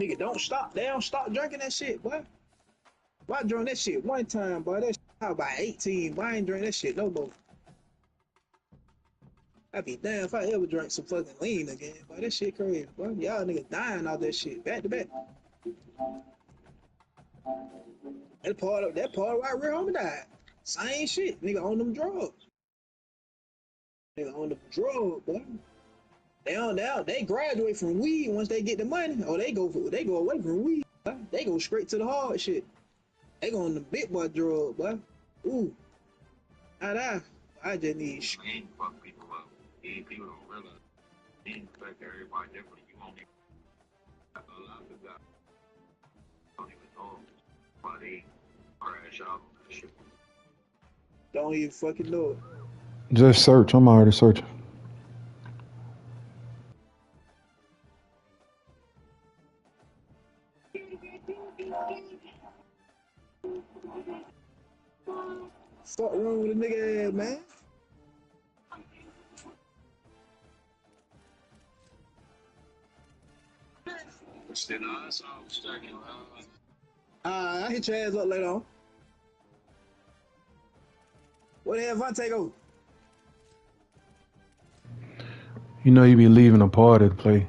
Nigga, don't stop. They don't stop drinking that shit, boy. Boy, I drank that shit one time, boy. That shit about 18. Boy, I ain't drink that shit no more. I'd be damn if I ever drank some fucking lean again, boy. That shit crazy, boy. Y'all niggas dying off that shit, back to back. That part why real homie died. Same shit, nigga on them drugs. Nigga on them drugs, boy. They graduate from weed once they get the money, or they go away from weed. Boy. They go straight to the hard shit. They go on the big boy drug, boy. Ooh, I just need. You ain't fuck people up. People don't realize. You ain't fuck everybody different. You won't even have a lot of guys. Don't even know them. But they crash out on that shit. Don't even fucking know it. Just search. I'm already searching. Fuck wrong with a nigga ass, man? Still, I saw stacking. I hit your ass up later on. Where the hell Vontae go? You know you be leaving a party to play.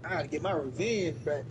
I gotta get my revenge back.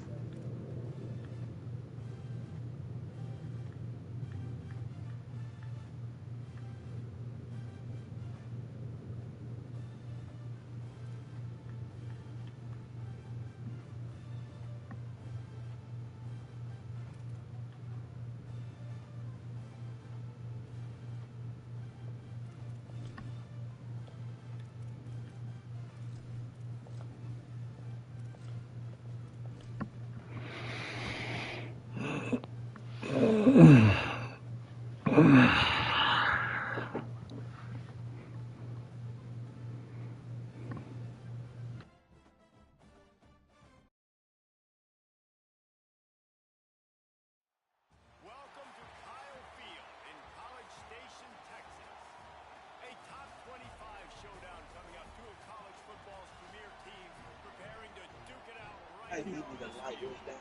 I need to light this down.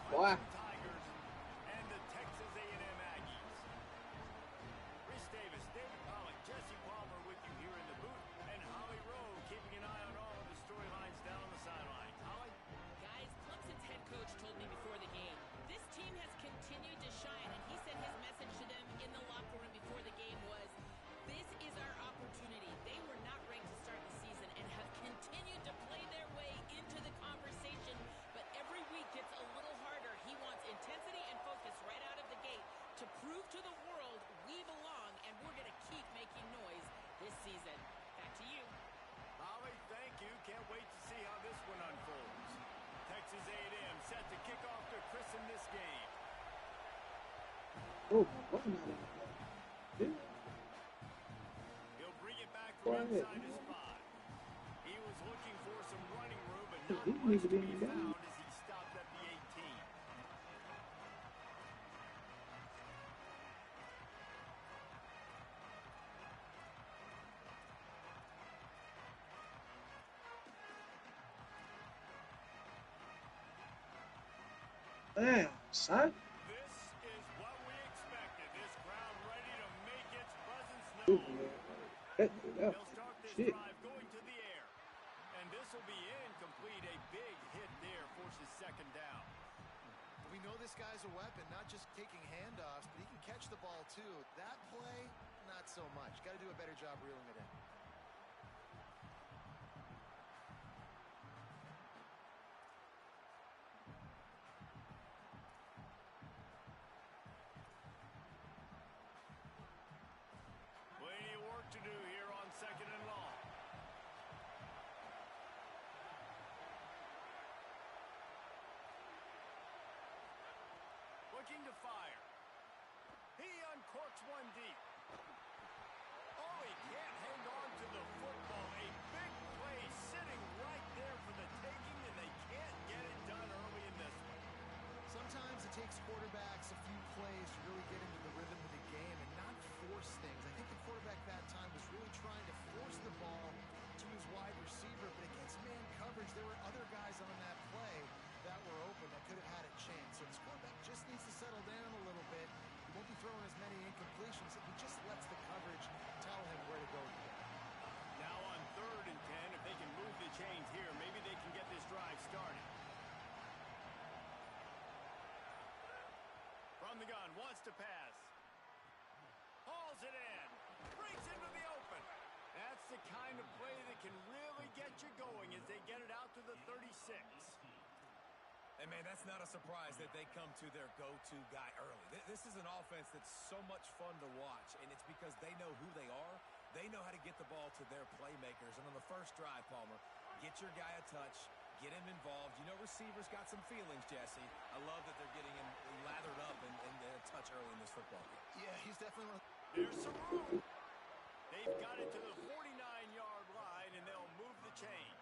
Boy. And the Texas A&M Aggies. Chris Davis, David Pollock, Jesse Palmer with you here in the booth, and Holly Rowe keeping an eye on all of the storylines down on the sideline. Holly? Guys, Clemson's head coach told me before the game, this team has continued to shine, and he said his message to them in the locker room before the game was, this is our opportunity. They were not ranked to start the season and have continued to play their way into the conversation, but every week gets a little harder. He wants intensity and focus right out of the gate to prove to the world we belong, and we're going to keep making noise this season. Back to you. Holly, thank you. Can't wait to see how this one unfolds. Texas A&M set to kick off to christen this game. Oh, He'll bring it back from inside his spot. He was looking for some running room, but not much to be found as he stopped at the 18. damn, son. This is what we expected. This crowd ready to make its presence known. They'll start this Shit. drive going to the air. And this will be incomplete. A big hit there forces second down. We know this guy's a weapon, not just taking handoffs, but he can catch the ball too. That play, not so much. Got to do a better job reeling it in. Plenty of work to do here on second and long. Looking to fire. He uncorks one deep. Oh, he can't hang on to the football. A big play sitting right there for the taking, and they can't get it done early in this one. Sometimes it takes quarterbacks a few plays to really get into the rhythm of the game and not force things. I think the quarterback that time was really trying to force the ball to his wide receiver, but against man coverage, there were other guys on that play that were open that could have had a chance. So this quarterback just needs to settle down a little bit. He won't be throwing as many incompletions if he just lets the coverage tell him where to go to get. Now on 3rd and 10, if they can move the chains here, maybe they can get this drive started. From the gun, wants to pass. Hauls it in. Breaks into the open. That's the kind of play that can really get you going as they get it out to the 36. And, man, that's not a surprise that they come to their go-to guy early. This is an offense that's so much fun to watch, and it's because they know who they are. They know how to get the ball to their playmakers. And on the first drive, Palmer, get your guy a touch, get him involved. You know receivers got some feelings, Jesse. I love that they're getting him lathered up and a touch early in this football game. Yeah, he's definitely one of There's some room. They've got it to the 49-yard line, and they'll move the chains.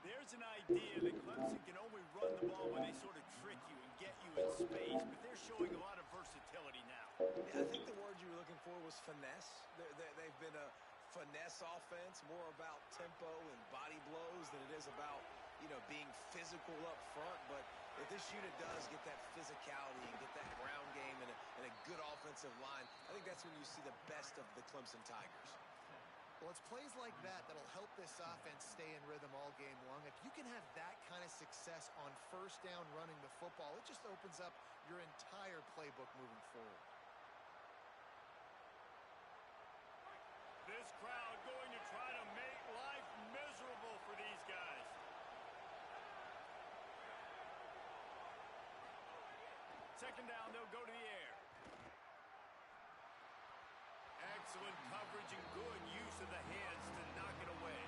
There's an idea that Clemson can only run the ball when they sort of trick you and get you in space, but they're showing a lot of versatility now. Yeah, I think the word you were looking for was finesse. They've been a finesse offense, more about tempo and body blows than it is about, being physical up front. But if this unit does get that physicality and get that ground game and a good offensive line, I think that's when you see the best of the Clemson Tigers. Well, it's plays like that that'll help this offense stay in rhythm all game long. If you can have that kind of success on 1st down running the football, it just opens up your entire playbook moving forward. This crowd going to try to make life miserable for these guys. Second down, they'll go to the air. Excellent coverage and good use of the hands to knock it away.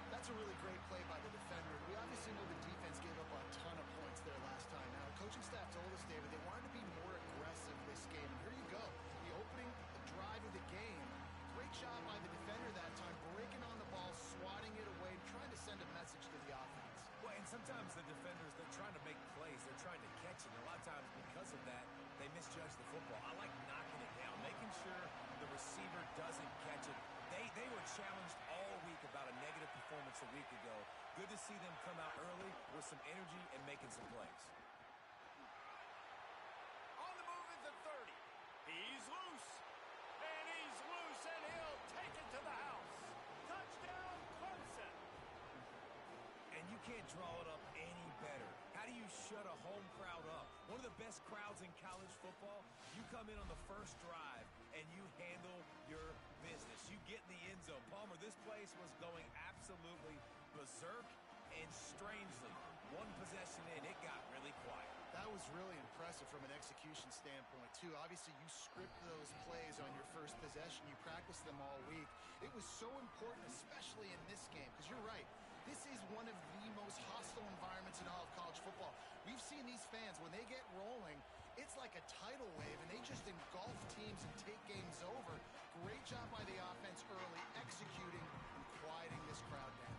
That's a really great play by the defender. We obviously know the defense gave up a ton of points there last time. Now, the coaching staff told us, David, they wanted to be more aggressive this game. And here you go. The opening drive of the game. Great job by the defender that time, breaking on the ball, swatting it away, trying to send a message to the offense. Well, and sometimes the defenders, they're trying to make plays. They're trying to catch it. And a lot of times, because of that, they misjudge the football. I like knocking it down, making sure the receiver doesn't catch it. They were challenged all week about a negative performance a week ago. Good to see them come out early with some energy and making some plays. On the move at the 30. He's loose. And he's loose, and he'll take it to the house. Touchdown, Clemson. And you can't draw it up any better. How do you shut a home crowd up? One of the best crowds in college football. You come in on the first drive, and you handle your business. You get in the end zone. Palmer, this place was going absolutely berserk, and strangely, one possession in, it got really quiet. That was really impressive from an execution standpoint, too. Obviously, you script those plays on your first possession. You practice them all week. It was so important, especially in this game, because you're right. This is one of the most hostile environments in all of college football. We've seen these fans, when they get rolling, it's like a tidal wave, and they just engulf teams and take games over. Great job by the offense early, executing and quieting this crowd down.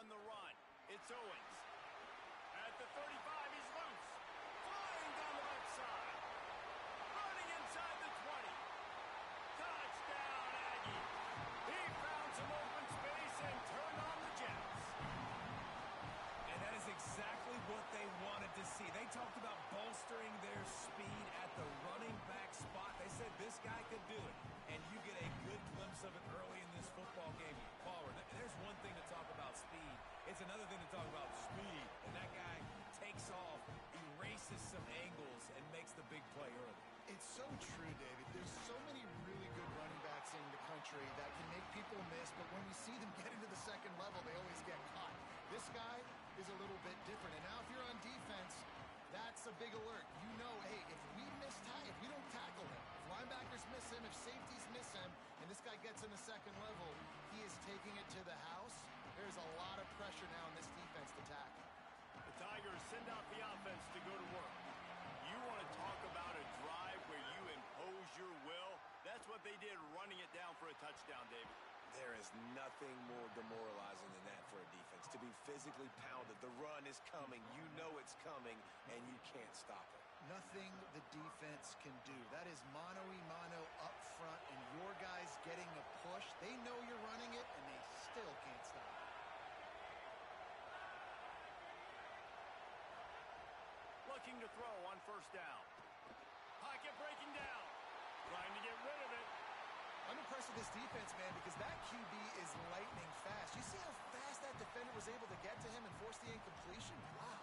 On the run, it's Owens. At the 35, he's loose. Flying down the left side. Running inside the 20. Touchdown, Aggie. He found some open space and turned on the Jets. And that is exactly what they wanted to see. They talked about bolstering their speed at the running back spot. They said this guy could do it. And you get a good glimpse of it early in this football game. Palmer, there's one thing to talk about speed. It's another thing to talk about speed. And that guy takes off, erases some angles, and makes the big play early. It's so true, David. There's so many really good running backs in the country that can make people typical miss, but when we see them get into the second level, they always get caught. This guy is a little bit different. And now if you're on defense, that's a big alert. You know, hey, if we don't tackle him, if linebackers miss him, if safeties miss him, and this guy gets in the second level, he is taking it to the house. There's a lot of pressure now in this defense to tackle. The Tigers send out the offense to go to work. You want to talk about a drive where you impose your will? That's what they did running it down for a touchdown, David. There is nothing more demoralizing than that for a defense, to be physically pounded. The run is coming. You know it's coming, and you can't stop it. Nothing the defense can do. That is mano-a-mano up front, and your guys getting a push. They know you're running it, and they still can't stop it. Looking to throw on first down. Pocket breaking down. Trying to get rid of it. I'm impressed with this defense, man, because that QB is lightning fast. You see how fast that defender was able to get to him and force the incompletion? Wow.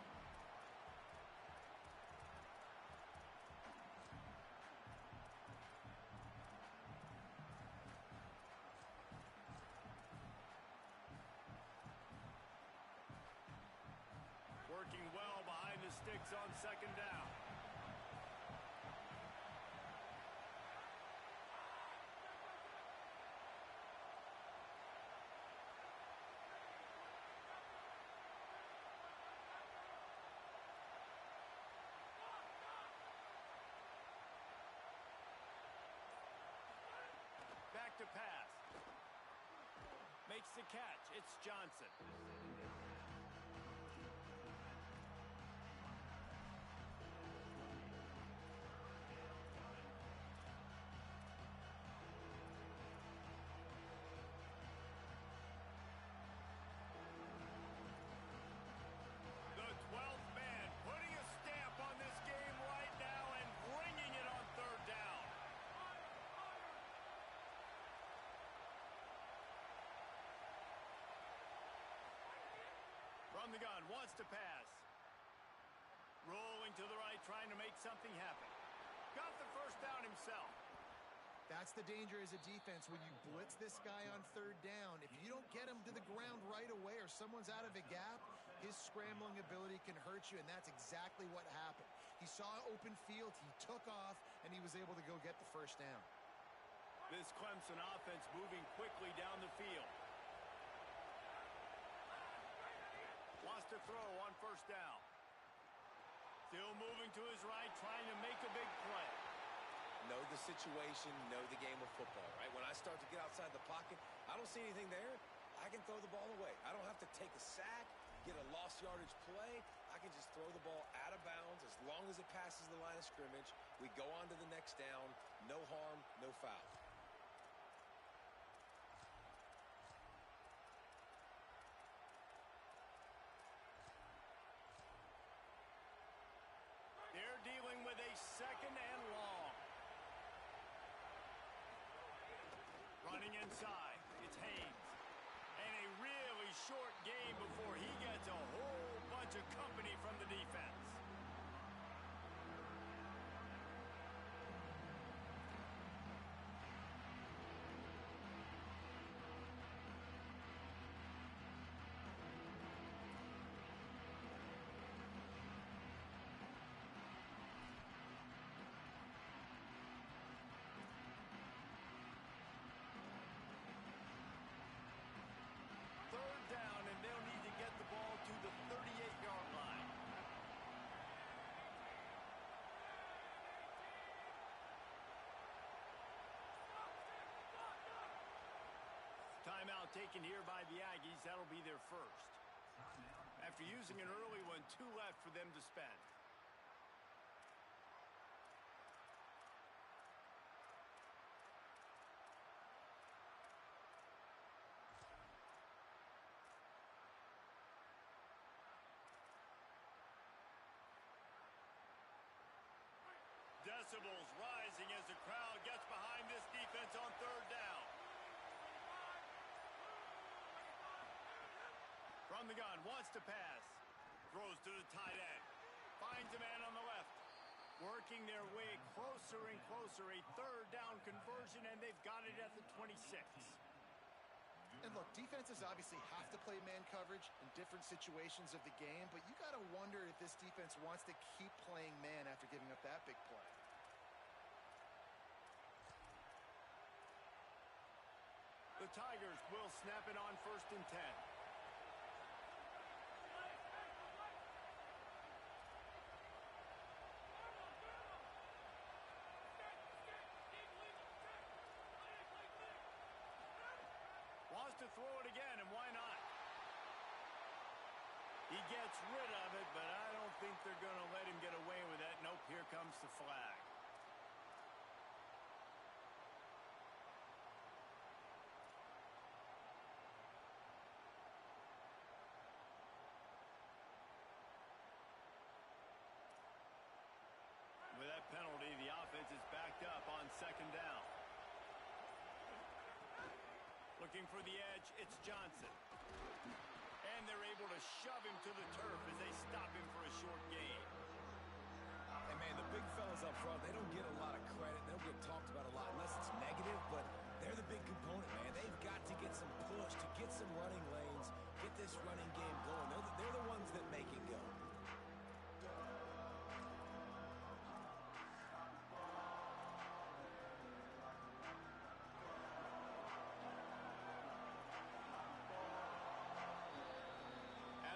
Working well behind the sticks on second down. Back to pass. Makes the catch. It's Johnson. The 12th man putting a stamp on this game right now and bringing it on third down. From the gun, wants to pass. Rolling to the right, trying to make something happen. Got the first down himself. That's the danger as a defense when you blitz this guy on third down. If you don't get him to the ground right away or someone's out of a gap, his scrambling ability can hurt you, and that's exactly what happened. He saw open field, he took off, and he was able to go get the first down. This Clemson offense moving quickly down the field. Wants to throw on first down. Still moving to his right, trying to make a big play. Know the situation, know the game of football, right? When I start to get outside the pocket, I don't see anything there. I can throw the ball away. I don't have to take a sack, get a lost yardage play. I can just throw the ball out of bounds as long as it passes the line of scrimmage. We go on to the next down. No harm, no foul. They're dealing with a second and long. Running inside, it's Haynes. And a really short game before he gets a whole bunch of company from the defense. Third down, and they'll need to get the ball to the 38-yard line. Timeout taken here by the Aggies. That'll be their first. After using an early one, 2 left for them to spend. Decibels rising as the crowd gets behind this defense on third down. From the gun, wants to pass. Throws to the tight end. Finds a man on the left. Working their way closer and closer. A third down conversion, and they've got it at the 26. And look, defenses obviously have to play man coverage in different situations of the game, but you got to wonder if this defense wants to keep playing man after giving up that big play. The Tigers will snap it on 1st and 10. Wants to throw it again, and why not? He gets rid of it, but I don't think they're going to let him get away with that. Nope, here comes the flag. With that penalty, the offense is backed up on 2nd down. Looking for the edge, it's Johnson. And they're able to shove him to the turf as they stop him for a short gain. And, man, the big fellas up front, they don't get a lot of credit. They don't get talked about a lot unless it's negative, but they're the big component, man. They've got to get some push, to get some running lanes, get this running game going. They're the ones that make it go.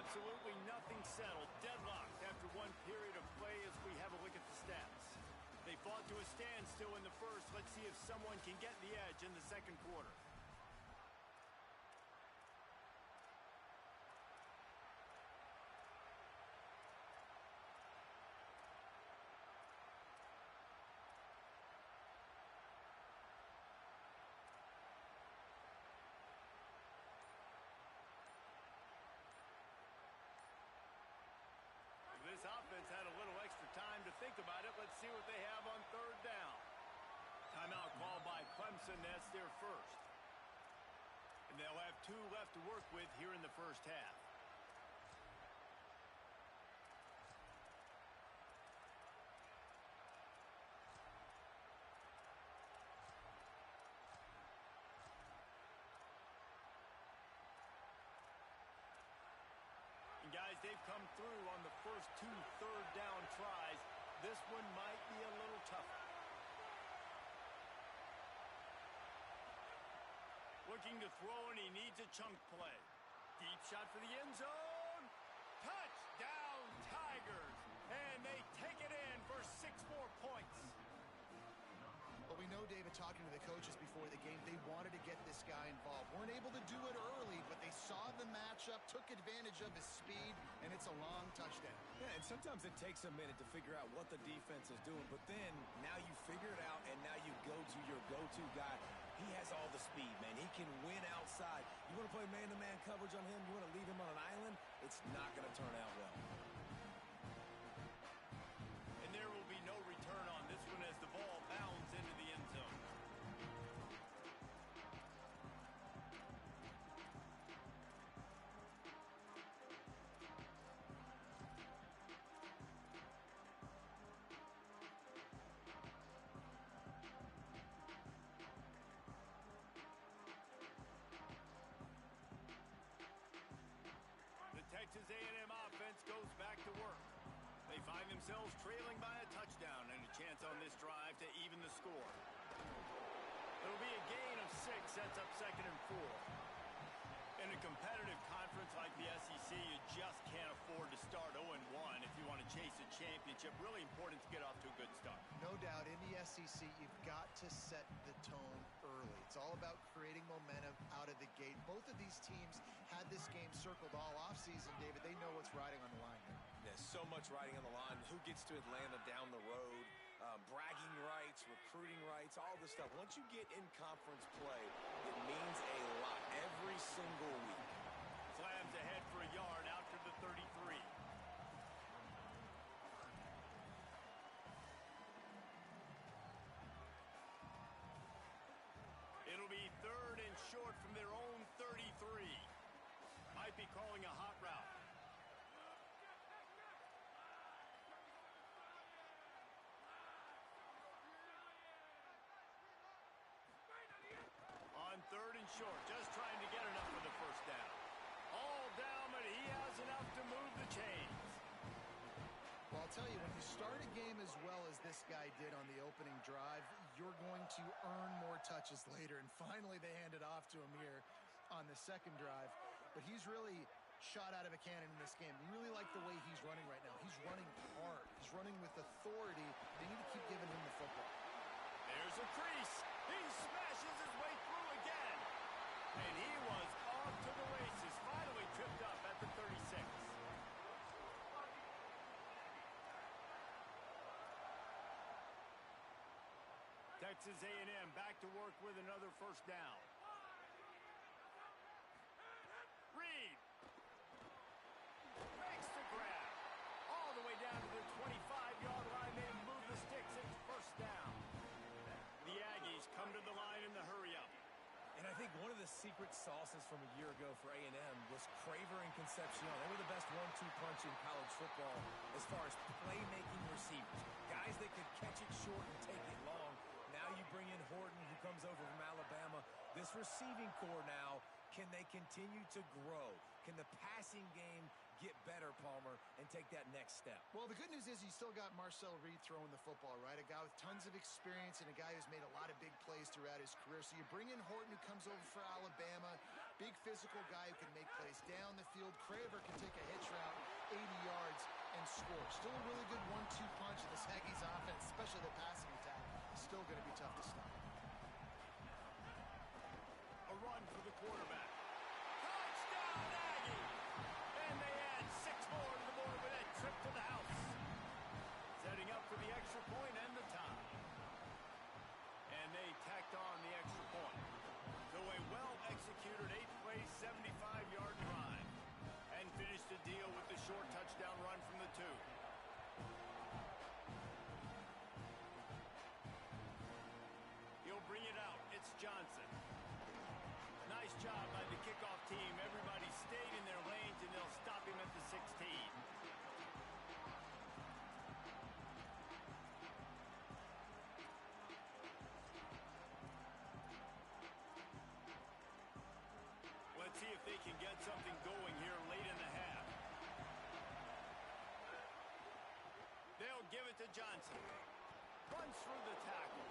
Absolutely nothing settled. Deadlocked after one period of play as we have a look at the stats. They fought to a standstill in the first. Let's see if someone can get the edge in the 2nd quarter. This offense had a little extra time to think about it. Let's see what they have on 3rd down. Timeout called by Clemson. That's their first. And they'll have 2 left to work with here in the first half. And guys, they've come through on the first 2 3rd down tries. This one might be a little tougher. Looking to throw, and he needs a chunk play. Deep shot for the end zone. Touchdown, Tigers. And they take it in for 6 more points. But we know, David, talking to the coaches before the game, they wanted to get this guy involved. Weren't able to do it early, but they saw the matchup, took advantage of his speed, and it's a long touchdown. Yeah, and sometimes it takes a minute to figure out what the defense is doing, but then now you figure it out, and now you go to your go-to guy. He has all the speed, man. He can win outside. You want to play man-to-man coverage on him? You want to leave him on an island? It's not going to turn out well. And there will be no return on this one as the ball bounds into the end zone. The Texas A&M offense goes back to work. They find themselves trailing by a touchdown and a chance on this drive to even the score. It'll be a gain of 6, sets up 2nd and 4. In a competitive conference like the SEC, you just can't afford to start 0-1 if you want to chase a championship. Really important to get off to a good start. No doubt, in the SEC, you've got to set the tone early. It's all about creating momentum out of the gate. Both of these teams had this game circled all offseason, David. They know what's riding on the line here. There's so much riding on the line. Who gets to Atlanta down the road? Bragging rights, recruiting rights, all this stuff. Once you get in conference play, it means a lot every single week. Slams ahead for a yard out to the 33. It'll be 3rd and short from their own 33. Might be calling a hot route. On 3rd and short, just trying to get enough chains. Well, I'll tell you, when you start a game as well as this guy did on the opening drive, you're going to earn more touches later. And finally, they handed off to him here on the second drive. But he's really shot out of a cannon in this game. Really like the way he's running right now. He's running hard. He's running with authority. They need to keep giving him the football. There's a crease. He smashes his way through again. And he was off to the races. Finally tripped up at the 36. Texas A&M back to work with another first down. Reed makes the grab. All the way down to the 25-yard line. They move the sticks. It's first down. The Aggies come to the line in the hurry-up. And I think one of the secret sauces from a year ago for A&M was Craver and Concepcion. They were the best 1-2 punch in college football as far as playmaking receivers. Guys that could catch it short and take it long. Now you bring in Horton, who comes over from Alabama. This receiving core now, can they continue to grow? Can the passing game get better, Palmer, and take that next step? Well, the good news is you still got Marcel Reed throwing the football, right? A guy with tons of experience and a guy who's made a lot of big plays throughout his career. So you bring in Horton, who comes over for Alabama. Big physical guy who can make plays down the field. Craver can take a hitch route, 80 yards, and score. Still a really good 1-2 punch in this Aggies offense, especially the passing attack. Still going to be tough to stop. A run for the quarterback. Touchdown, Aggies! And they add 6 more to the board with that trip to the house. Setting up for the extra point and the tie. And they tacked on the extra point. So a well-executed 8-play, 75-yard drive. And finished the deal with the short touchdown run from the 2. He'll bring it out. It's Johnson. Nice job by the kickoff team. Everybody stayed in their lanes, and they'll stop him at the 16. Let's see if they can get something going here late in the half. They'll give it to Johnson. Runs through the tackle.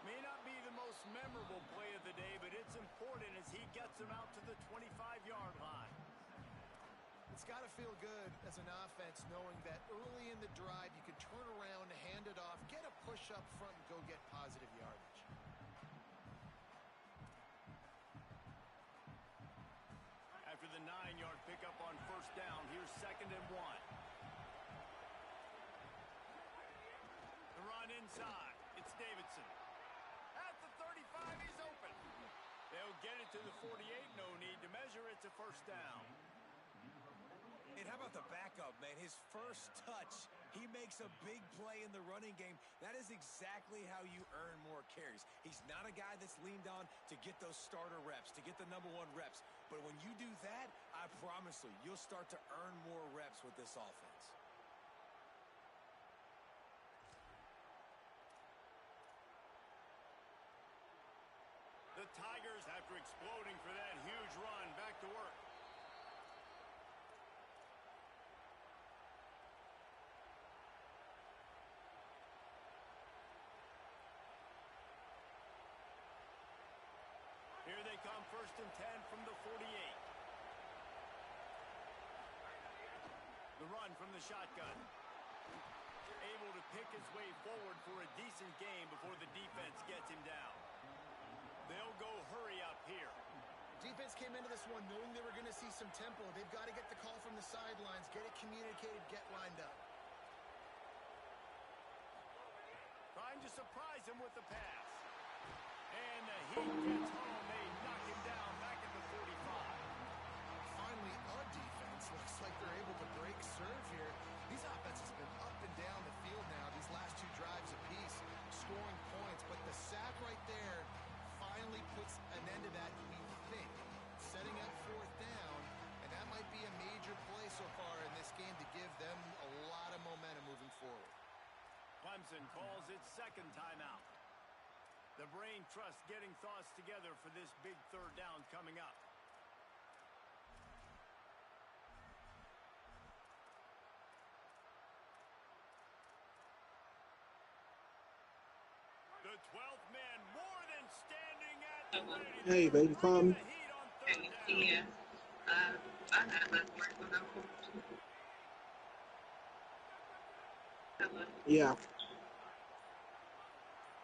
May not be the most memorable play of the day, but it's important as he gets them out to the 25-yard line. It's got to feel good as an offense knowing that early in the drive you can turn around, hand it off, get a push up front, and go get positive yardage. After the 9-yard pickup on first down, here's 2nd and 1. The run inside. It's Davidson. At the 35, he's open. They'll get it to the 48. No need to measure. It's a first down. And how about the backup, man? His first touch, he makes a big play in the running game. That is exactly how you earn more carries. He's not a guy that's leaned on to get those starter reps, to get the #1 reps. But when you do that, I promise you, you'll start to earn more reps with this offense. The Tigers, after exploding for that huge run, back to work. Here they come, 1st and 10 from the 48. The run from the shotgun. Able to pick his way forward for a decent game before the defense gets him down. They'll go hurry up here. Defense came into this one knowing they were going to see some tempo. They've got to get the call from the sidelines, get it communicated, get lined up. Trying to surprise him with the pass. And the heat gets home. They knock him down back at the 45. Finally, our defense looks like they're able to break serve here. These offenses have been up and down the field now these last 2 drives apiece, scoring points. But the sack right there finally puts an end to that, we think. Setting up 4th down, and that might be a major play so far in this game to give them a lot of momentum moving forward. Clemson calls its 2nd timeout. The brain trust getting thoughts together for this big 3rd down coming up. The 12th man more than standing at the ready. Hey, baby, call Bringing me. the heat on third down. Yeah.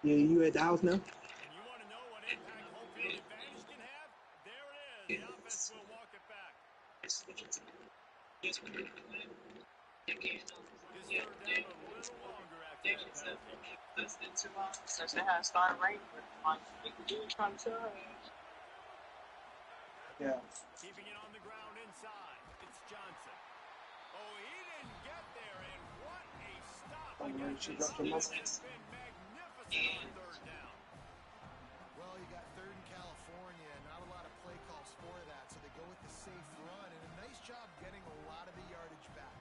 Yeah, you at the house now? And you want to know what impact home field advantage can have? There it is. The offense will walk it back. This third down a little longer after that penalty. Yeah. Keeping it on the ground inside. It's Johnson. Oh, he didn't get there, and what a stop against She the dropped her run. mic. Has been magnificent on third down. Well, you got third in California, not a lot of play calls for that, so they go with the safe run, and a nice job getting a lot of the yardage back.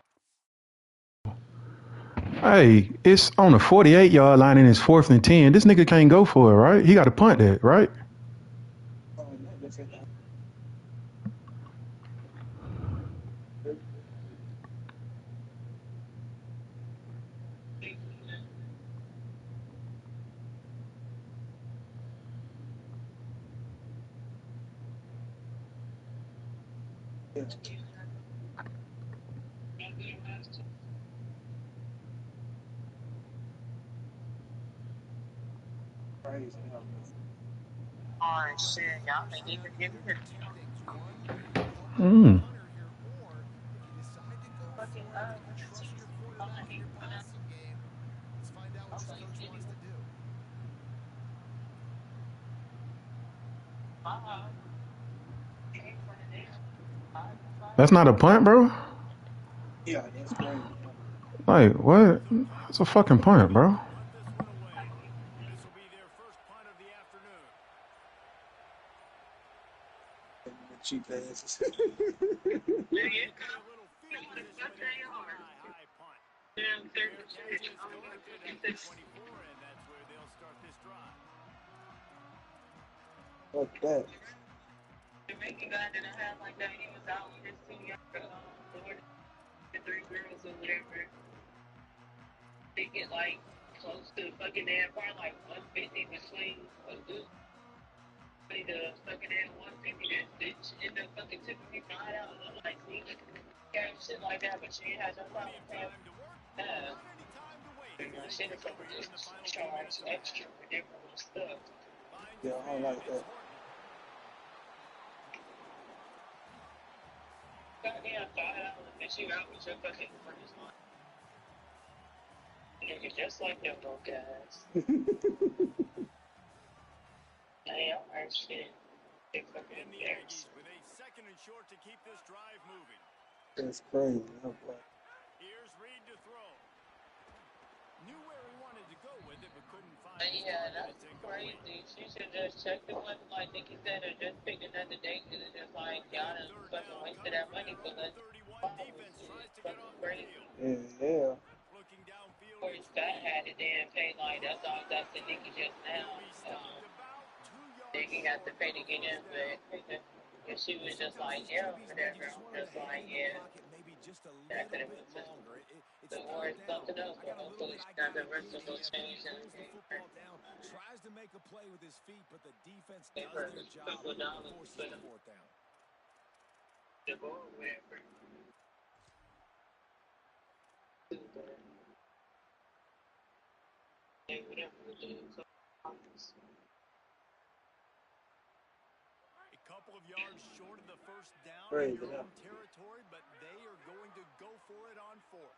Hey, it's on the 48-yard line and it's 4th and 10. This nigga can't go for it, right? He got to punt that, right? Oh, no, that's it. Yeah. Crazy. Two things. One, you hope you have a Mm. runner here, or if you decide to go for it, do you trust your quarterback in your passing game? Let's find out what this coach wants to do. That's not a punt, bro? Yeah, that's crazy. Like, what? It's a fucking punt, bro. Punt this one away. This will be their first punt of the afternoon. Cheap asses. A little field position with a high punt. Fair catch is collected at the 24, and that's where they'll start this drive. Fuck that. Plenty of time to work, but not any time to waste as they take over here in the final 2 minutes of the half. Finds Yeah, his I don't man. like It's that. Horton. And the Aggies with a second and short to keep this drive moving. That's crazy. Oh, boy. Here's Reed to throw. Knew where he wanted to go with it, but couldn't find his target to take away. Third down, coming from their own 31. Defense tries to get off the field. Yeah. Looking downfield, it's Reed. He'll be stopped about 2 yards short of a first down. Sometimes these QBs need you just want them to hang in the pocket maybe just a little bit longer. It's third down. I got a little bit I got to give here. He pulls the football down, tries to make a play with his feet, but the defense does their job and forces the fourth down. A couple of yards short of the first down Crazy, in your yeah. own territory, but they are going to go for it on fourth.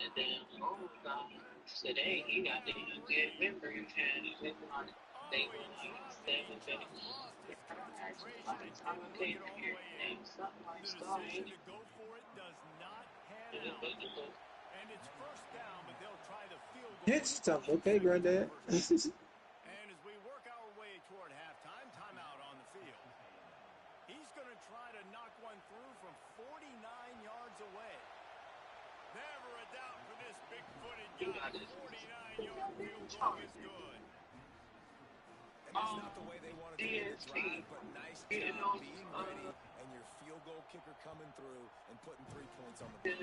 Oh, he dropped it. He just lost his concentration and didn't look it all the way in. The decision to go for it does not pan out. And it's first down, but they'll try the field goal. It's tough. Okay, granddad. And as we work our way toward halftime, timeout on the field. He's going to try to knock one through from 49 yards away. Never a doubt for this big-footed guy. 49-yard field goal is good. And it's not the way they wanted to end the drive, but nice job being ready and your field goal kicker coming through and putting 3 points on the board.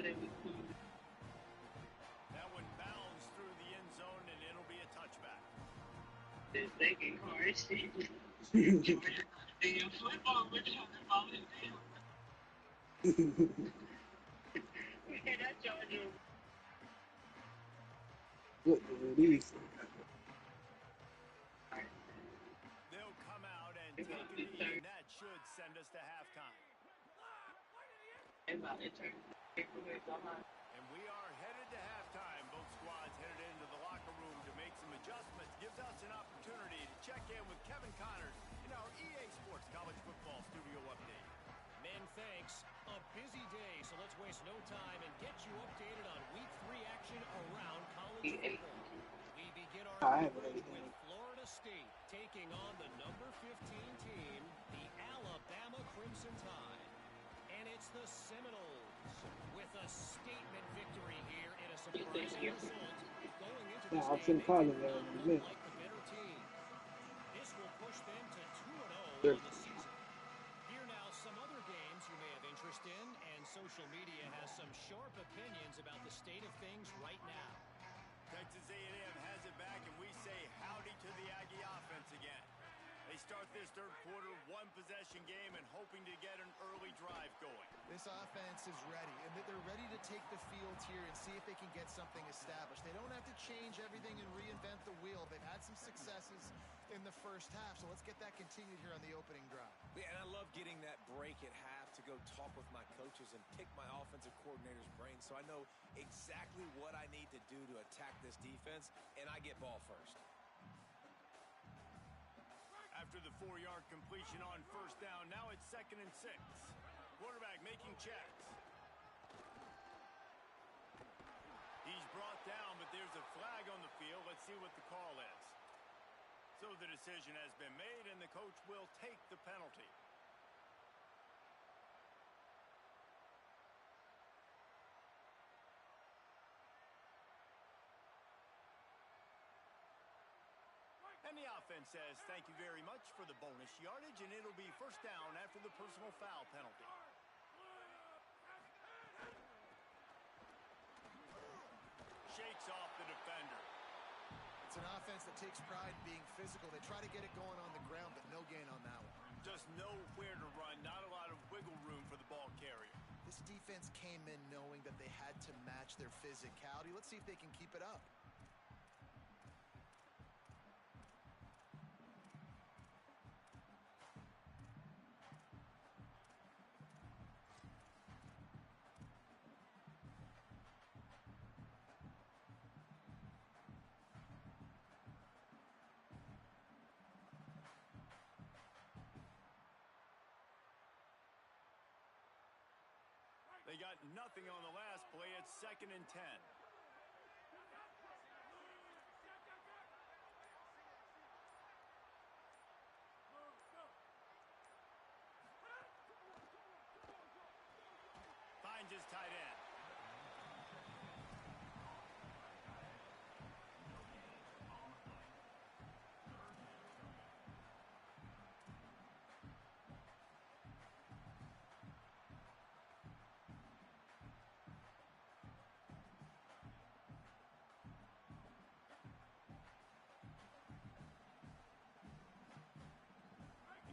That one bounced through Thinking cars. Damn football, we're talking about it. Man, that Georgia. What these? They'll come out and take a knee, and that should send us to halftime. And about to turn. And we are headed to halftime. Both squads headed into the locker room to make some adjustments. Gives us an opportunity to check in with Kevin Connors in our EA Sports College Football Studio Update. Men, thanks. A busy day, so let's waste no time and get you updated on Week 3 action around college football. We begin our coverage with Florida State taking on the number 15 team, the Alabama Crimson Tide. And it's the Seminoles with a statement victory here in a surprising result. Going into this I'll game, send Colin they there did in a not minute. look like the better team. This will push them to 2-0 Sure. on the season. Here now, some other games you may have interest in, and social media has some sharp opinions about the state of things right now. Texas A&M has it back, and we say howdy to the Aggie offense again. They start this third quarter, one-possession game, and hoping to get an early drive going. This offense is ready, and they're ready to take the field here and see if they can get something established. They don't have to change everything and reinvent the wheel. They've had some successes in the first half, so let's get that continued here on the opening drive. Yeah, and I love getting that break at half to go talk with my coaches and pick my offensive coordinator's brain so I know exactly what I need to do to attack this defense, and I get ball first. After the 4-yard completion on first down, now it's 2nd and 6. Quarterback making checks. He's brought down, but there's a flag on the field. Let's see what the call is. So the decision has been made, and the coach will take the penalty. And the offense says thank you very much for the bonus yardage, and it'll be first down after the personal foul penalty. Shakes off the defender. It's an offense that takes pride in being physical. They try to get it going on the ground, but no gain on that one. Just nowhere to run, not a lot of wiggle room for the ball carrier. This defense came in knowing that they had to match their physicality. Let's see if they can keep it up. They got nothing on the last play. It's 2nd and 10. Finds his tight end.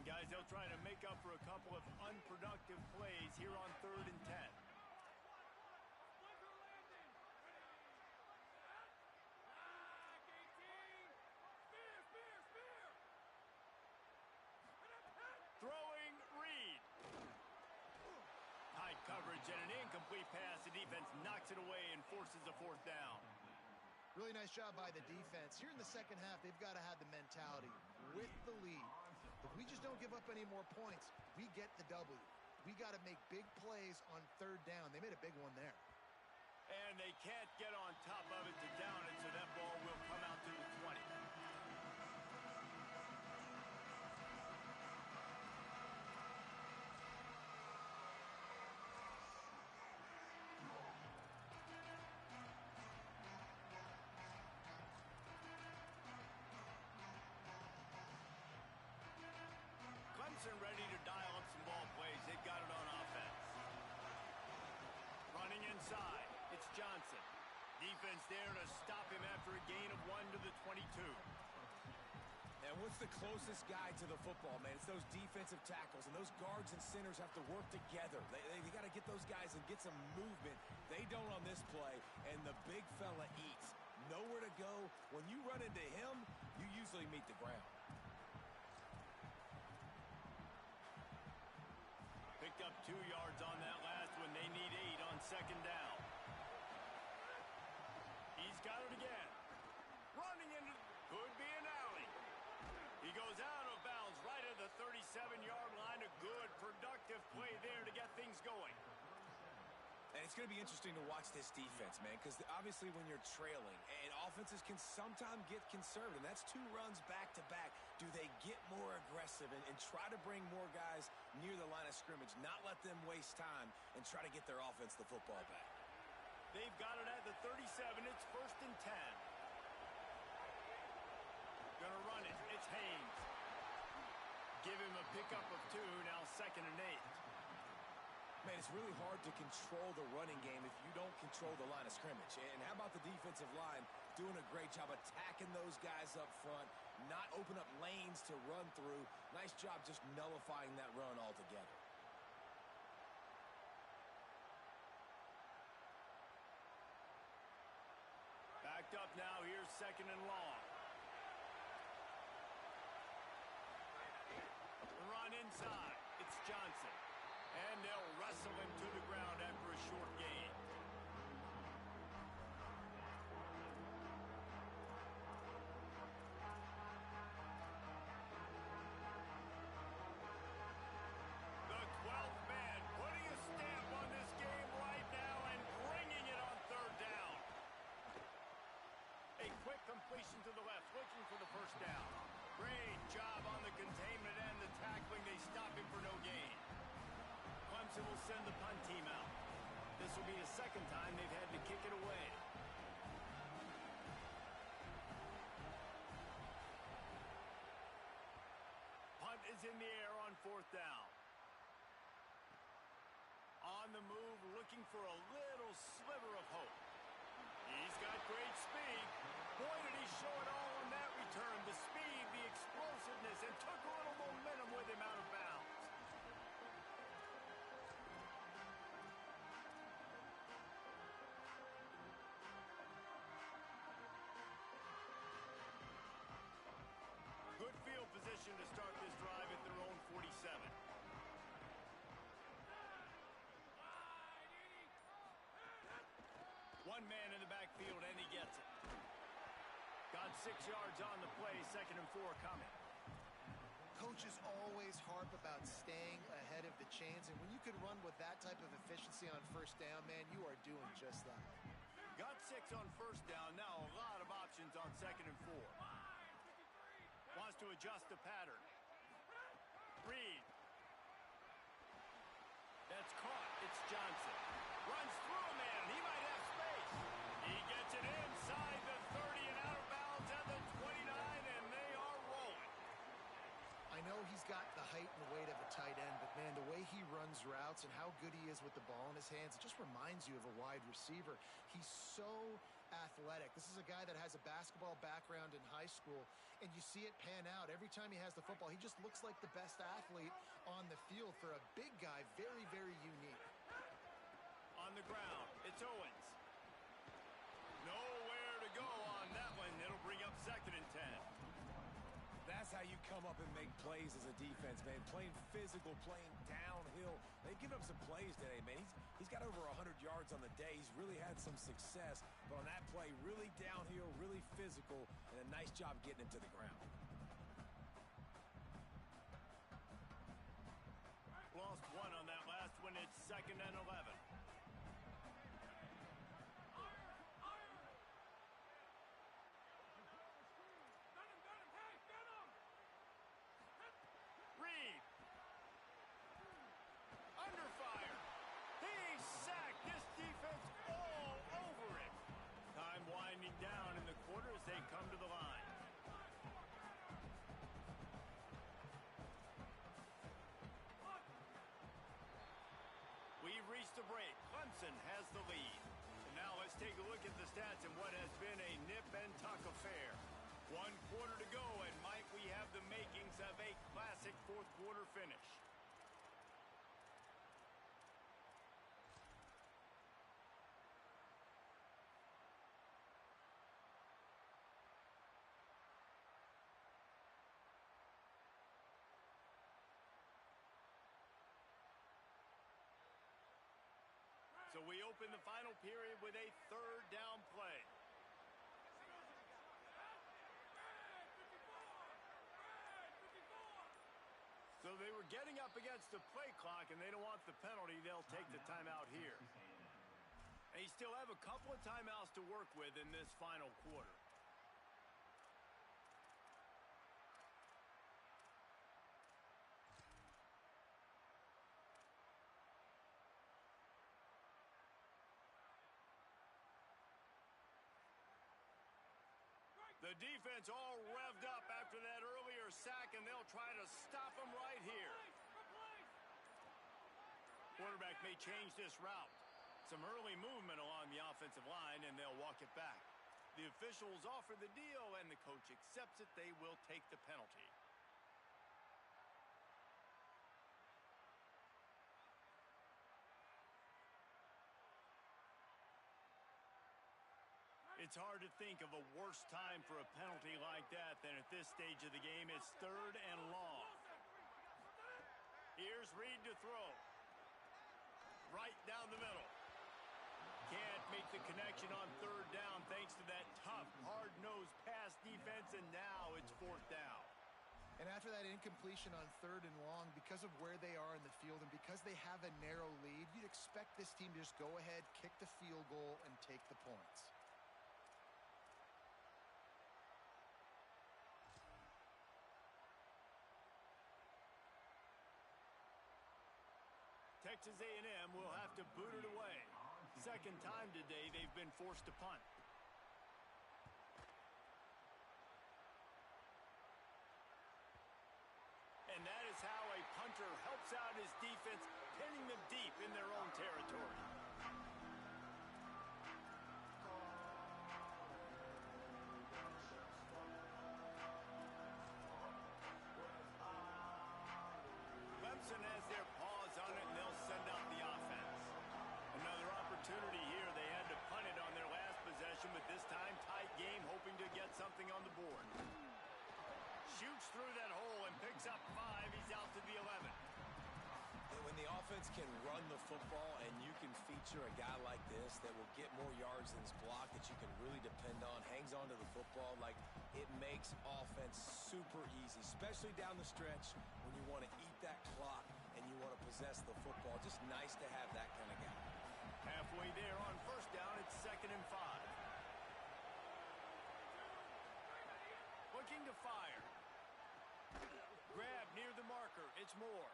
Guys, they'll try to make up for a couple of unproductive plays here on 3rd and 10. Throwing Reed. High coverage and an incomplete pass. The defense knocks it away and forces a 4th down. Really nice job by the defense. Here in the second half, they've got to have the mentality with the lead. If we just don't give up any more points, we get the W. We got to make big plays on 3rd down. They made a big one there. And they can't get on top of it to down it, so that ball will come out to the 20. Clemson ready to dial up some ball plays. They've got it on offense. Running inside, it's Johnson. Defense there to stop him after a gain of 1 to the 22. And what's the closest guy to the football, man? It's those defensive tackles, and those guards and centers have to work together. They got to get those guys and get some movement. They don't on this play, and the big fella eats. Nowhere to go. When you run into him, you usually meet the ground. Picked up 2 yards on that last one. They need 8 on second down. He's got it again. Running into, could be an alley. He goes out of bounds right at the 37-yard line. A good, productive play there to get things going. And it's going to be interesting to watch this defense, man, because obviously when you're trailing, and offenses can sometimes get conservative, and that's 2 runs back-to-back. Do they get more aggressive and try to bring more guys near the line of scrimmage, not let them waste time, and try to get their offense the football back? They've got it at the 37. It's 1st and 10. Gonna run it. It's Haynes. Give him a pickup of 2. Now 2nd and 8. Man, it's really hard to control the running game if you don't control the line of scrimmage. And how about the defensive line doing a great job attacking those guys up front, not open up lanes to run through. Nice job just nullifying that run altogether. Backed up now. Here's 2nd and long. Run inside. It's Johnson. And they'll wrestle him to the ground after a short gain. The 12th man putting a stamp on this game right now and bringing it on 3rd down. A quick completion to the left, looking for the 1st down. Great job on the containment and the tackling. They stop him for no gain. Clemson will send the punt team out. This will be the 2nd time they've had to kick it away. Punt is in the air on 4th down. On the move, looking for a little sliver of hope. He's got great speed. Boy, did he show it all on that return. The speed, the explosiveness, and took a little momentum with him out of bounds. Good field position to start this drive at their own 47. One man in the backfield, and he gets it. Got 6 yards on the play, 2nd and 4 coming. Coaches always harp about staying ahead of the chains, and when you can run with that type of efficiency on 1st down, man, you are doing just that. Got 6 on 1st down. Now a lot of options on 2nd and 4. Wants to adjust the pattern. Reed. That's caught. It's Johnson. Runs through a man. He might have space. He gets it inside the 30 and out of bounds at the 29, and they are rolling. I know he's got the height and weight of a tight end, but, man, the way he runs routes and how good he is with the ball in his hands, it just reminds you of a wide receiver. He's so athletic. This is a guy that has a basketball background in high school, and you see it pan out. Every time he has the football, he just looks like the best athlete on the field. For a big guy, very, very unique. On the ground, it's Owens. Nowhere to go on that one. It'll bring up 2nd and 10. That's how you come up and make plays as a defense, man. Playing physical, playing downhill. They've given up some plays today, man. He's got over 100 yards on the day. He's really had some success. But on that play, really downhill, really physical, and a nice job getting him to the ground. Lost 1 on that last one. It's 2nd and 11. Reed. Under fire. He's sacked. This defense all over it. Time winding down in the quarter as they come to the line. We've reached a break. Clemson has the lead. And now let's take a look at the stats and what has been a nip and tuck affair. 1 quarter to go, and might we have the makings of a classic fourth quarter finish. So we open the final period with a third down play. So they were getting up against the play clock, and they don't want the penalty. They'll take the timeout here. They still have a couple of timeouts to work with in this final quarter. The defense all revved up after that earlier sack, and they'll try to stop them right here. Quarterback may change this route. Some early movement along the offensive line, and they'll walk it back. The officials offer the deal, and the coach accepts it. They will take the penalty. It's hard to think of a worse time for a penalty like that than at this stage of the game. It's third and long. Here's Reed to throw. Right down the middle. Can't make the connection on third down thanks to that tough, hard-nosed pass defense, and now it's fourth down. And after that incompletion on third and long, because of where they are in the field and because they have a narrow lead, you'd expect this team to just go ahead, kick the field goal, and take the points. Texas A&M will have to boot it away. Second time today they've been forced to punt. And that is how a punter helps out his defense, pinning them deep in their own territory. Clemson has their paws on it, and they'll send out the offense. Another opportunity here. They had to punt it on their last possession, but this time tight game, hoping to get something on the board. Shoots through that hole and picks up 5. He's out to the 11. When the offense can run the football and you can feature a guy like this that will get more yards than his block that you can really depend on, hangs onto the football, like it makes offense super easy, especially down the stretch when you want to eat that clock and you want to possess the football. Just nice to have that kind of guy. Halfway there on first down, it's 2nd and 5. Looking to fire. Grab near the marker. It's Moore.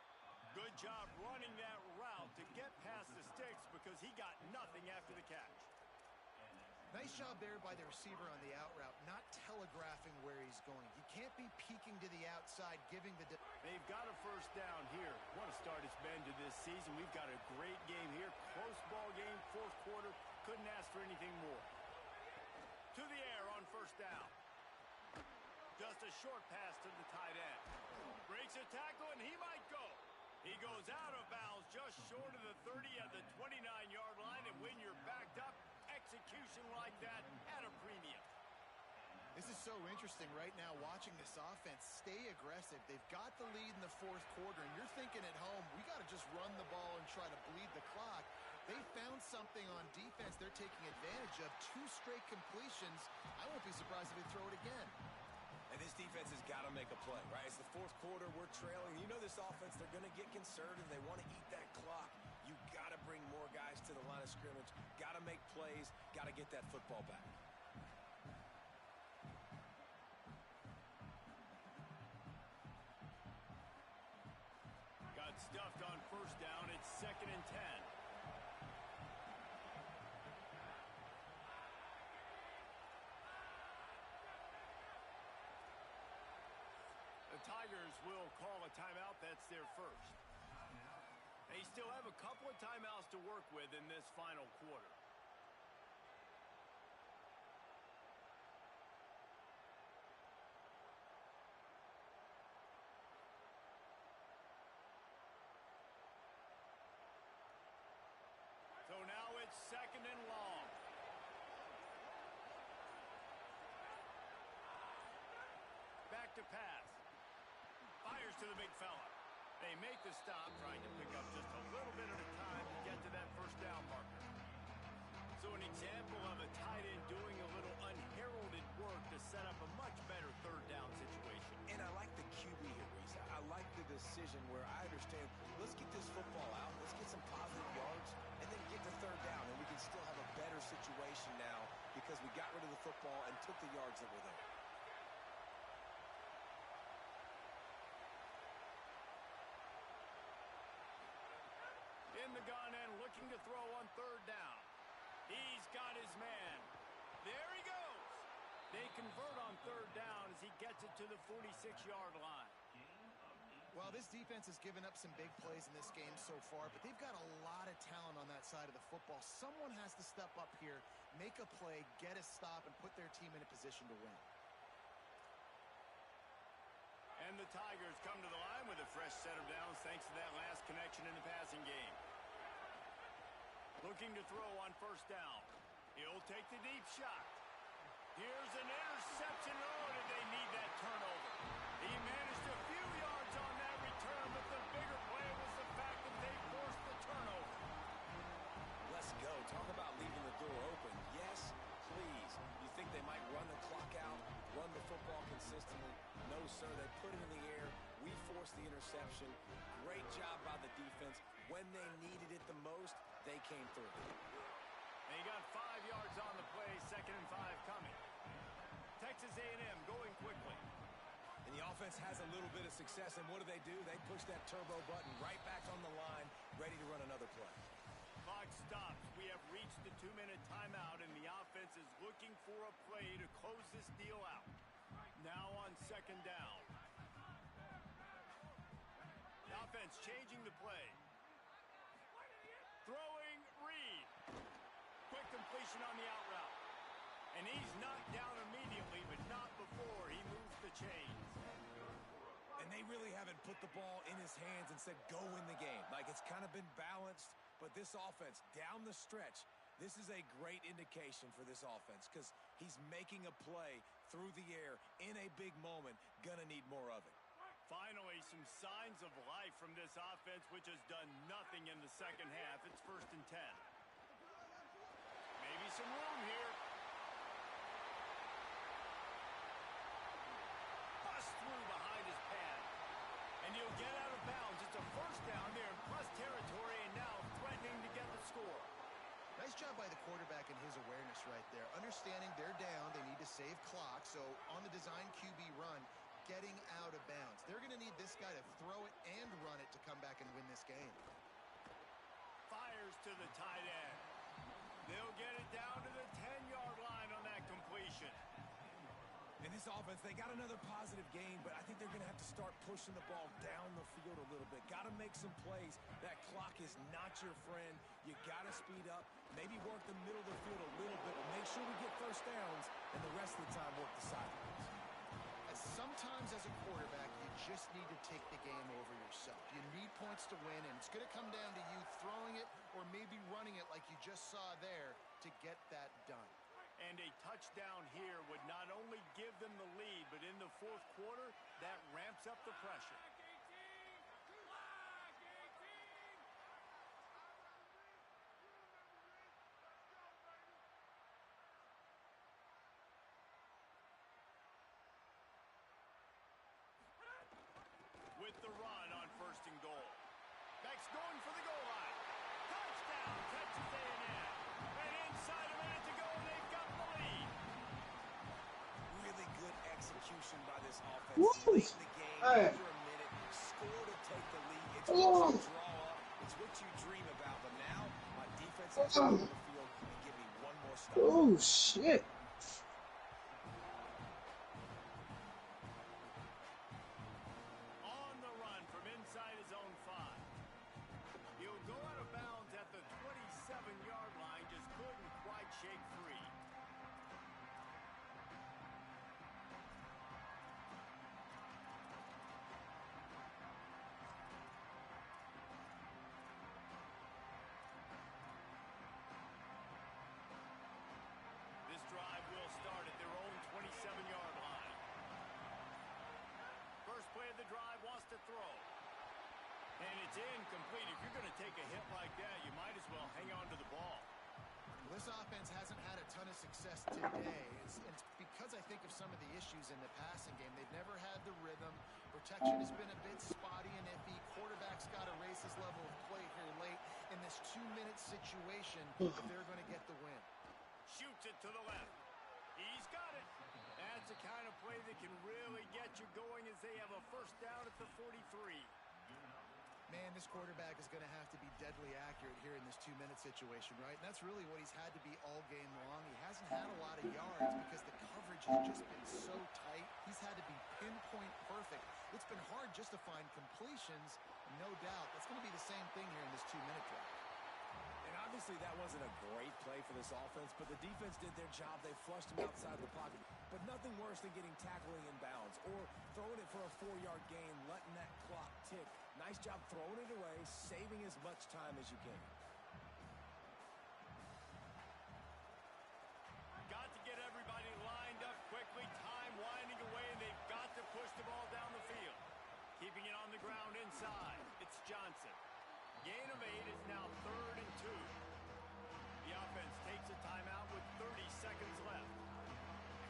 Good job running that route to get past the sticks because he got nothing after the catch. Nice job there by the receiver on the out route, not telegraphing where he's going. He can't be peeking to the outside, giving the... They've got a first down here. What a start it's been to this season. We've got a great game here. Close ball game, fourth quarter. Couldn't ask for anything more. To the air on first down. Just a short pass to the tight end. Breaks a tackle, and he might go. He goes out of bounds just short of the 30 at the 29-yard line, and when you're backed up, execution like that at a premium. This is so interesting right now watching this offense stay aggressive. They've got the lead in the fourth quarter, and you're thinking at home, we got to just run the ball and try to bleed the clock. They found something on defense they're taking advantage of. 2 straight completions. I won't be surprised if they throw it again. And this defense has got to make a play, right? It's the fourth quarter. We're trailing. You know this offense, they're going to get conservative. They want to eat that clock. You got to bring more guys to the line of scrimmage. Got to make plays. Got to get that football back. Got stuffed on first down. It's 2nd and 10. The Tigers will call a timeout. That's their first. They still have a couple of timeouts to work with in this final quarter. back to pass. Fires to the big fella. They make the stop, trying to pick up just a little bit at a time to get to that first down marker. So an example of a tight end doing a little unheralded work to set up a much better third down situation. And I like the QB here, Reese. I like the decision where I understand, let's get this football out, let's get some positive yards, and then get to third down, and we can still have a better situation now because we got rid of the football and took the yards that were there. In the gun and looking to throw on third down. He's got his man. There he goes. They convert on third down as he gets it to the 46-yard line. Well, this defense has given up some big plays in this game so far, but they've got a lot of talent on that side of the football. Someone has to step up here, make a play, get a stop, and put their team in a position to win. And the Tigers come to the line with a fresh set of downs thanks to that last connection in the passing game. Looking to throw on first down. He'll take the deep shot. Here's an interception. Oh, did they need that turnover? He managed a few yards on that return, but the bigger play was the fact that they forced the turnover. Let's go. Talk about leaving the door open. Yes, please. You think they might run the clock out, run the football consistently? No, sir. They put it in the air. We forced the interception. Great job by the defense. When they needed it the most, they came through. They got 5 yards on the play, 2nd and 5 coming. Texas A&M going quickly. And the offense has a little bit of success, and what do? They push that turbo button right back on the line, ready to run another play. Clock stops. We have reached the 2-minute timeout, and the offense is looking for a play to close this deal out. Now on 2nd down. The offense changing the play. Throwing Reed. Quick completion on the out route. And he's knocked down immediately, but not before he moves the chains. And they really haven't put the ball in his hands and said, go win the game. Like, it's kind of been balanced, but this offense, down the stretch, this is a great indication for this offense because he's making a play through the air in a big moment. Gonna need more of it. Finally, some signs of life from this offense, which has done nothing in the second half. It's 1st and 10. Maybe some room here. Bust through behind his pad. And he'll get out of bounds. It's a first down there in plus territory and now threatening to get the score. Nice job by the quarterback and his awareness right there. Understanding they're down, they need to save clock. So on the design QB run, getting out of bounds. They're going to need this guy to throw it and run it to come back and win this game. Fires to the tight end. They'll get it down to the 10-yard line on that completion. In this offense, they got another positive gain, but I think they're going to have to start pushing the ball down the field a little bit. Got to make some plays. That clock is not your friend. You got to speed up, maybe work the middle of the field a little bit, but make sure we get first downs, and the rest of the time work the sidelines. Sometimes as a quarterback, you just need to take the game over yourself. You need points to win, and it's going to come down to you throwing it or maybe running it like you just saw there to get that done. And a touchdown here would not only give them the lead, but in the 4th quarter, that ramps up the pressure. With the run on 1st and goal. Beck's going for the goal line. Touchdown, Texas A&M. And inside a minute to go, they've got the lead. Really good execution by this offense. Woo! Late in the game, after a minute, score to take the lead. It's what you draw up. It's what you dream about. But now, my defense has to go on the field and give me one more stop. Oh, shit. On the run from inside his own 5. He'll go out of bounds at the 27-yard line. Just couldn't quite shake free. This drive the drive, wants to throw. And it's incomplete. If you're going to take a hit like that, you might as well hang on to the ball. This offense hasn't had a ton of success today. It's because I think of some of the issues in the passing game. They've never had the rhythm. Protection has been a bit spotty and iffy. Quarterback's got to raise his level of play here late in this 2-minute situation if they're going to get the win. Shoots it to the left. He's got it. That's the kind of play that can really get you going as they have a first down at the 43. Man, this quarterback is going to have to be deadly accurate here in this 2-minute situation, right? And that's really what he's had to be all game long. He hasn't had a lot of yards because the coverage has just been so tight. He's had to be pinpoint perfect. It's been hard just to find completions. No doubt. That's going to be the same thing here in this 2-minute drive. And obviously that wasn't a great play for this offense, but the defense did their job. They flushed him outside the pocket. But nothing worse than getting tackling in bounds or throwing it for a 4-yard gain, letting that clock tick. Nice job throwing it away, saving as much time as you can. Got to get everybody lined up quickly. Time winding away, and they've got to push the ball down the field. Keeping it on the ground inside. It's Johnson. Gain of 8 is now 3rd and 2. The offense takes a timeout with 30 seconds left.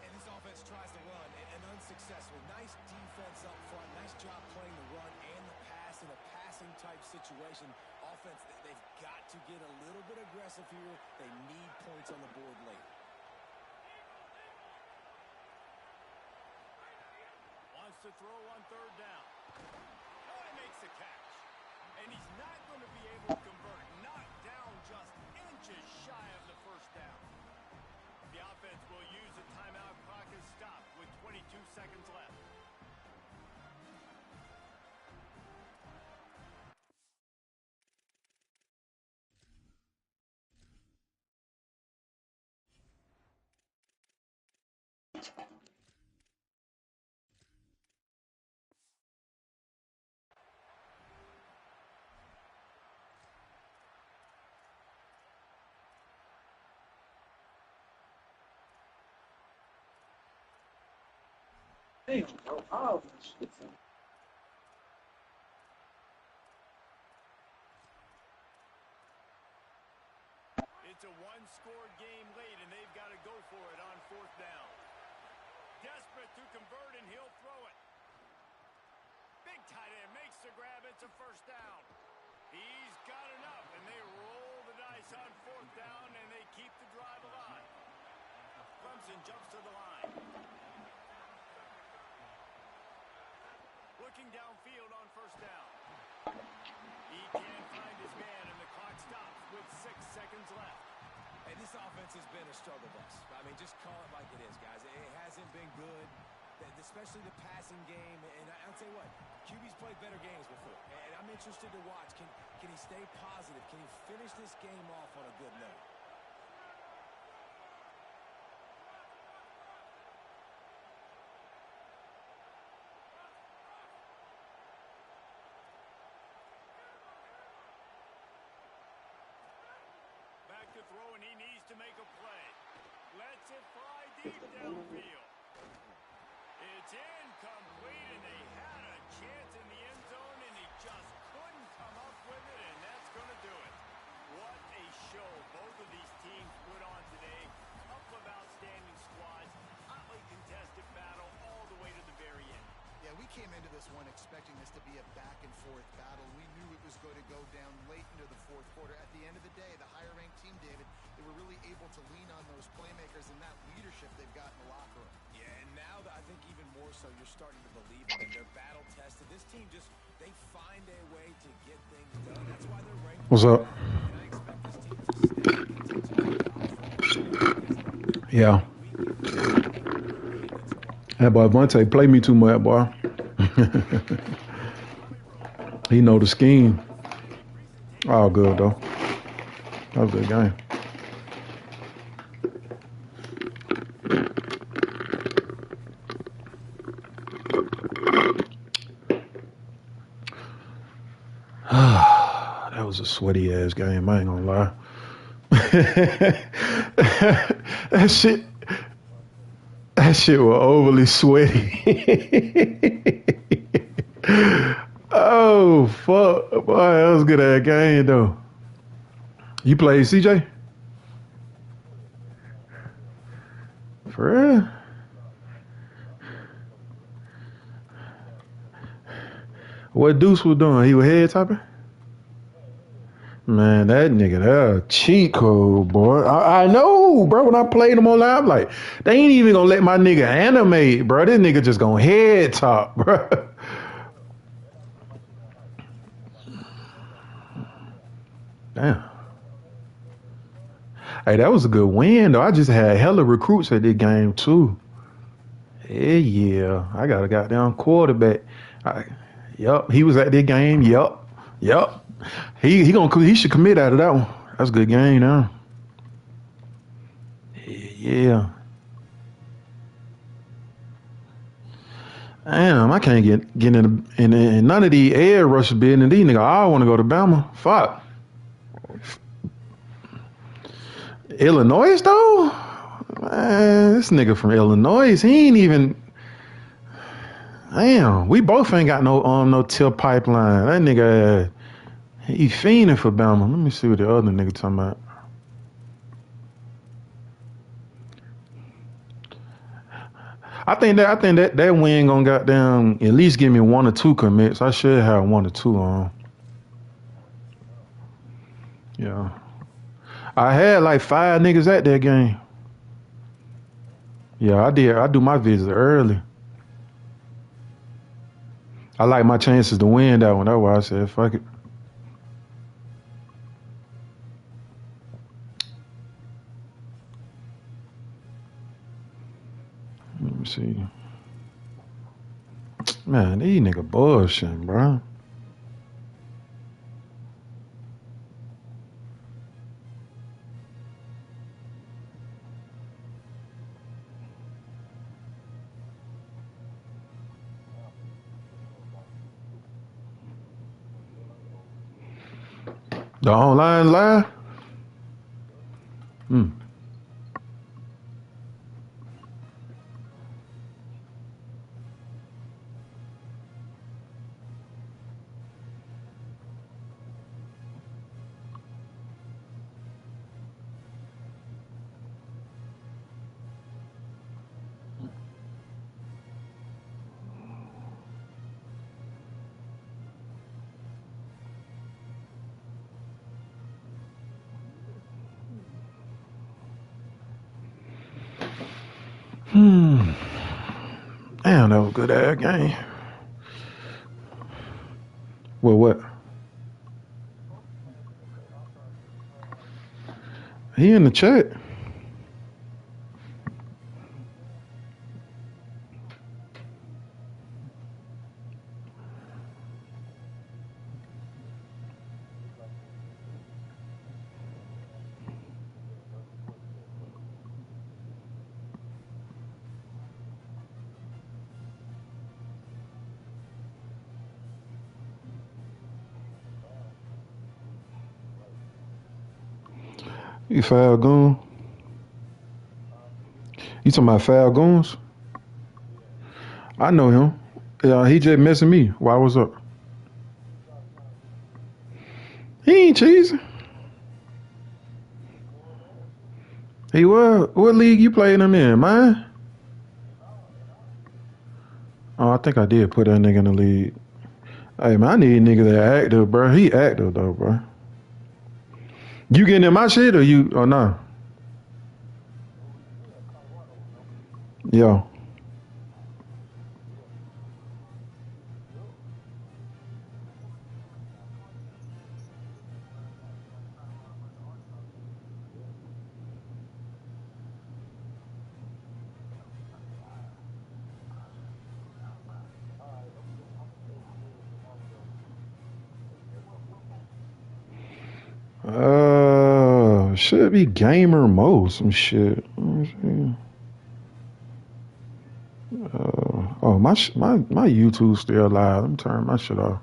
And this offense tries to run and unsuccessful. Nice defense up front. Nice job playing the run and the pass in a passing type situation. Offense, they've got to get a little bit aggressive here. They need points on the board late. Wants to throw on 3rd down. Oh, he makes the catch. And he's not going to be able to convert. Knocked down just inches shy of the first down. The offense will use the timeout. Clock is stopped with 22 seconds left. Damn, bro. All that shit. It's a one-score game late, and they've got to go for it on 4th down. Desperate to convert, and he'll throw it. Big tight end makes the grab. It's a first down. He's got enough, and they roll the dice on 4th down, and they keep the drive alive. Clemson jumps to the line. Looking downfield on 1st down. He can't find his man, and the clock stops with 6 seconds left. And this offense has been a struggle bus. I mean, just call it like it is, guys. It hasn't been good, especially the passing game. And I'll tell you what, QB's played better games before. And I'm interested to watch. Can he stay positive? Can he finish this game off on a good note? To throw, and he needs to make a play. Lets it fly deep downfield. It's incomplete, and they had a chance in the end zone, and he just couldn't come up with it, and that's going to do it. What a show both of these teams put on today. Couple of outstanding squads. Hotly contested battle all the way to the very end. Yeah, we came into this one expecting this to be a back-and-forth battle. We knew it was going to go down late into the 4th quarter. At the end of the day, the higher-ranked team, David, they were really able to lean on those playmakers and that leadership they've got in the locker room. Yeah, and now I think even more so, you're starting to believe in them. They're battle-tested. This team they find a way to get things done. That's why they're ranked. What's up? And I expect this team to stay. Yeah. That boy Vontae play me too much, boy. He know the scheme. All good, though. That was a good game. That was a sweaty-ass game, I ain't gonna lie. That shit was overly sweaty. Oh fuck, boy, that was a good ass game though. You played CJ? For real? What Deuce was doing? He was head topping? Man, that nigga, that a cheat code, boy. I know, bro. When I played him on live, I'm like, they ain't even gonna let my nigga animate, bro. This nigga just gonna head top, bro. Damn. Hey, that was a good win, though. I just had hella recruits at this game, too. Yeah. I got a goddamn quarterback. Yup. He was at this game. Yup. Yup. He should commit out of that one. That's a good game now. Yeah. Damn, I can't get in none of the air rush business. These niggas all want to go to Bama. Fuck. Illinois though? Man, this nigga from Illinois, he ain't even. Damn, we both ain't got no tip pipeline. That nigga, he fiending for Bama. Let me see what the other nigga talking about. I think that win gonna goddamn at least give me 1 or 2 commits. I should have 1 or 2 on. Yeah. I had like 5 niggas at that game. Yeah, I did. I do my visit early. I like my chances to win that one. That's why I said fuck it. Let me see. Man, these nigga bullshitting, bro. The online live? Damn, that was a good ass game. Well, what? He in the chat. You Falcon? You talking about Falcons? I know him. He just messing me. Why was up? He ain't cheesy. He was. What league you playing him in, man? Oh, I think I did put that nigga in the league. Hey, man, I need a nigga that active, bro. He active, though, bro. You getting in my shit or you or no? Yo. Should be gamer mode, some shit. Oh, my YouTube still live. Let me turn my shit off.